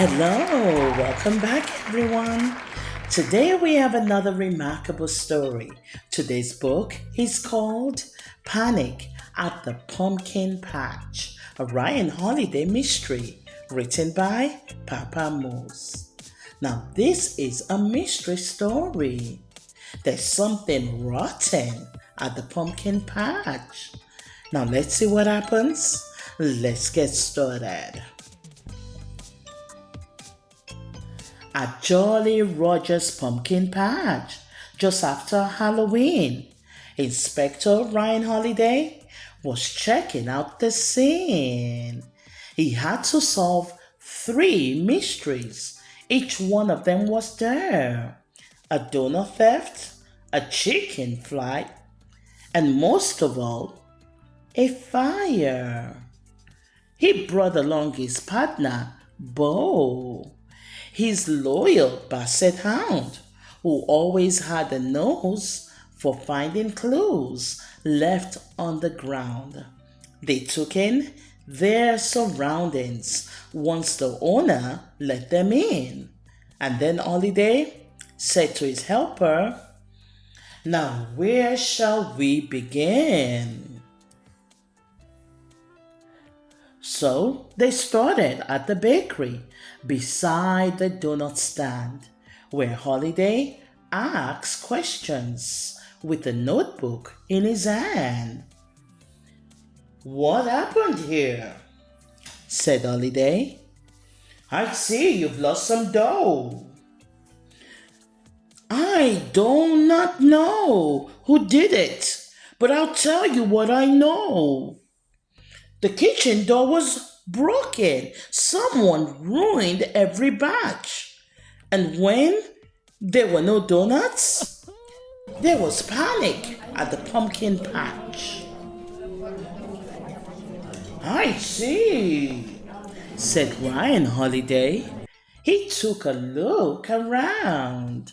Hello, welcome back everyone. Today we have another remarkable story. Today's book is called Panic at the Pumpkin Patch, a Ryan Holiday mystery written by Papa Moose. Now, this is a mystery story. There's something rotten at the pumpkin patch. Now, let's see what happens. Let's get started. At Jolly Roger's pumpkin patch, just after Halloween, Inspector Ryan Holiday was checking out the scene. He had to solve three mysteries. Each one of them was there: a donut theft, a chicken flight, and most of all, a fire. He brought along his partner, Bo, his loyal basset hound, who always had a nose for finding clues left on the ground. They took in their surroundings once the owner let them in, and then Holiday said to his helper, "Now where shall we begin?" So they started at the bakery beside the donut stand, where Holiday asked questions with a notebook in his hand. "What happened here?" said Holiday. "I see you've lost some dough." "I do not know who did it, but I'll tell you what I know. The kitchen door was broken. Someone ruined every batch. And when there were no donuts, there was panic at the pumpkin patch." "I see," said Ryan Holiday. He took a look around,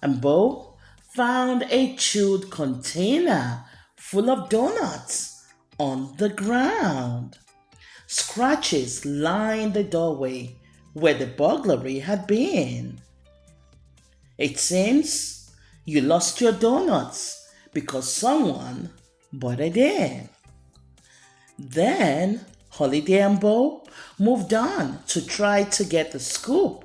and Bo found a chewed container full of donuts on the ground. Scratches lined the doorway where the burglary had been. "It seems you lost your donuts because someone butted in." Then Holiday and Bo moved on to try to get the scoop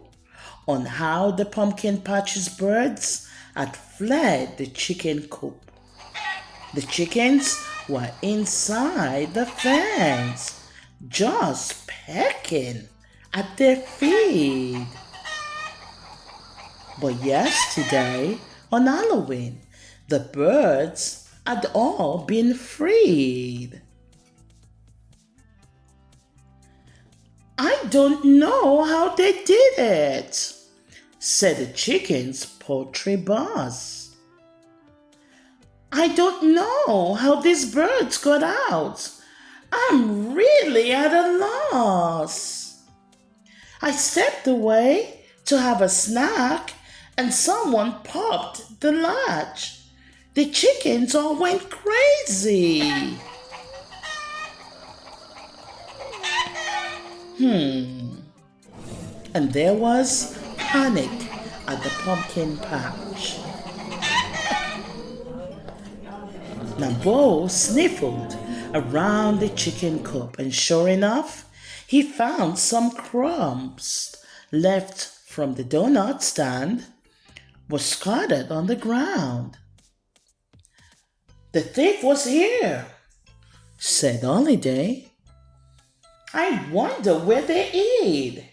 on how the pumpkin patch's birds had fled the chicken coop. The chickens were inside the fence, just pecking at their feet. But yesterday, on Halloween, the birds had all been freed. "I don't know how they did it," said the chicken's poultry boss. "I don't know how these birds got out. I'm really at a loss. I stepped away to have a snack and someone popped the latch. The chickens all went crazy." And there was panic at the pumpkin patch. Now Bo sniffled around the chicken coop, and sure enough, he found some crumbs left from the donut stand was scattered on the ground. "The thief was here," said Holiday. "I wonder where they hid.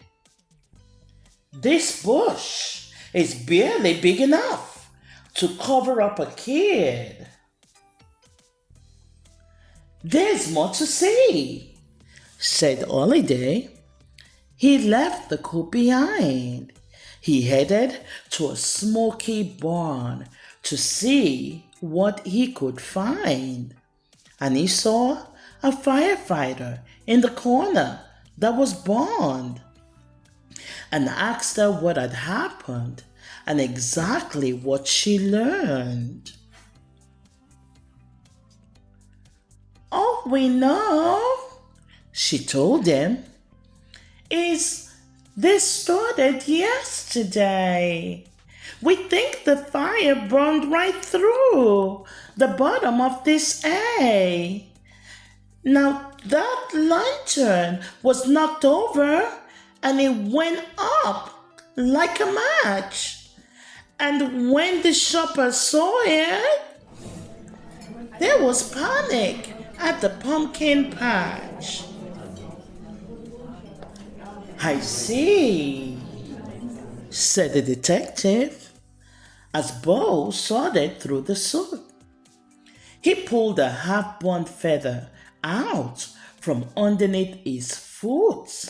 This bush is barely big enough to cover up a kid." "There's more to see," said Holiday. He left the coop behind. He headed to a smoky barn to see what he could find. And he saw a firefighter in the corner that was burned, and asked her what had happened and exactly what she learned. "All we know," she told him, "is This started yesterday. We think the fire burned right through the bottom of this A. Now that lantern was knocked over and it went up like a match. And when the shopper saw it, there was panic at the pumpkin patch. I see, said the detective as Bo sorted through the suit. He pulled a half-burnt feather out from underneath his foot.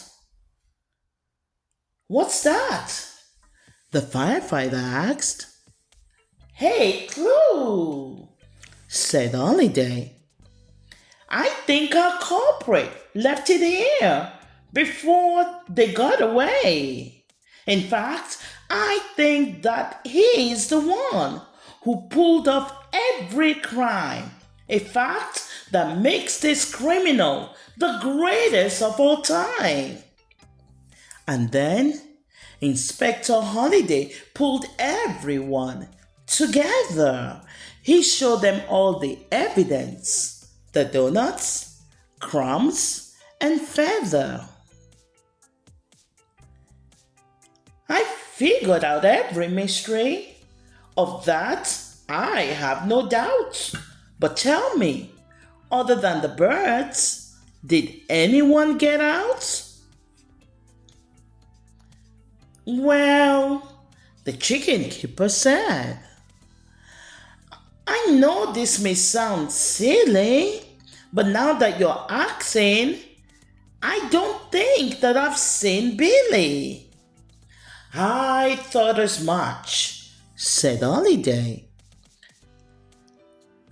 What's that? The firefighter asked. Hey, Clue, said Holiday. I think our culprit left it here before they got away. In fact, I think that he is the one who pulled off every crime, a fact that makes this criminal the greatest of all time. And then Inspector Holiday pulled everyone together. He showed them all the evidence, the donuts, crumbs, and feather. I figured out every mystery. Of that, I have no doubt. But tell me, other than the birds, did anyone get out? Well, the chicken keeper said, I know this may sound silly, but now that you're asking, I don't think that I've seen Billy. I thought as much, said Holiday.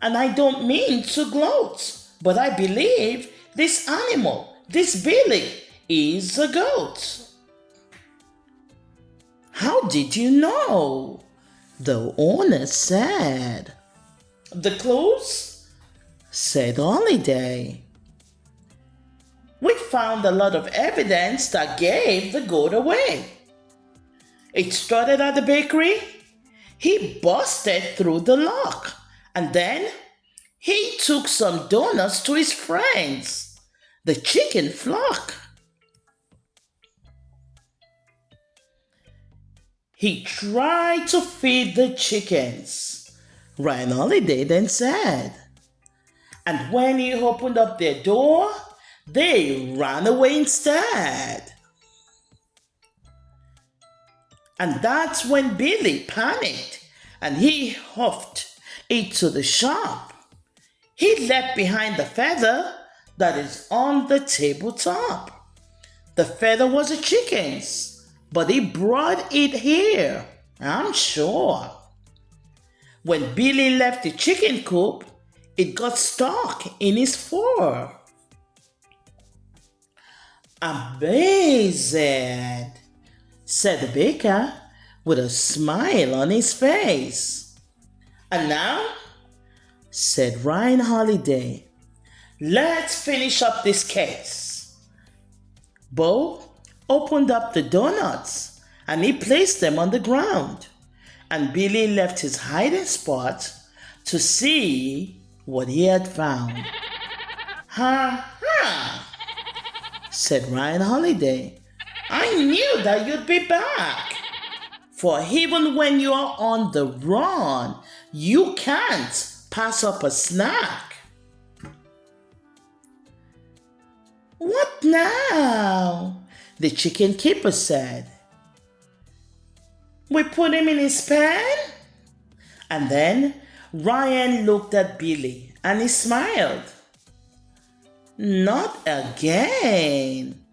And I don't mean to gloat, but I believe this animal, this Billy, is a goat. How did you know? The owner said. The clues? Said Holiday. We found a lot of evidence that gave the goat away. It started at the bakery. He busted through the lock. And then he took some donuts to his friends, the chicken flock. He tried to feed the chickens, Ryan Holiday then said. And when he opened up their door, they ran away instead. And that's when Billy panicked and he huffed into the shop. He left behind the feather that is on the tabletop. The feather was a chicken's, but he brought it here, I'm sure. When Billy left the chicken coop, it got stuck in his fur. Amazing, said the baker with a smile on his face. And now, said Ryan Holiday, let's finish up this case. Bo opened up the donuts and he placed them on the ground. And Billy left his hiding spot to see what he had found. Ha ha, said Ryan Holiday. I knew that you'd be back. For even when you're on the run, you can't pass up a snack. What now? The chicken keeper said. We put him in his pen? And then Ryan looked at Billy and he smiled. Not again.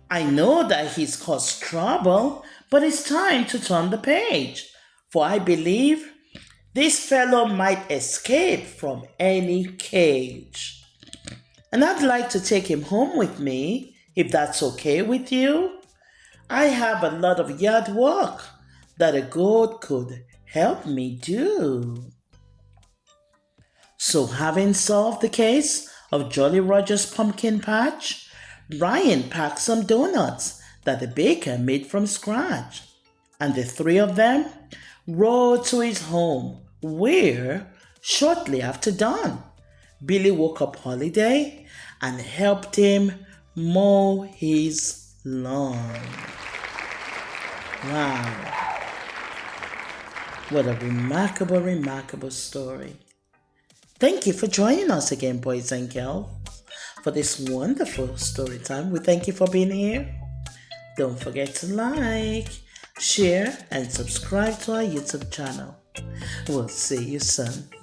I know that he's caused trouble, but it's time to turn the page, for I believe this fellow might escape from any cage. And I'd like to take him home with me, if that's okay with you. I have a lot of yard work that a goat could help me do. So having solved the case of Jolly Roger's pumpkin patch, Ryan packed some donuts that the baker made from scratch. And the three of them rode to his home, where, shortly after dawn, Billy woke up Holiday and helped him mow his lawn. Wow. What a remarkable, remarkable story. Thank you for joining us again, boys and girls, for this wonderful story time. We thank you for being here. Don't forget to like, share, and subscribe to our YouTube channel. We'll see you soon.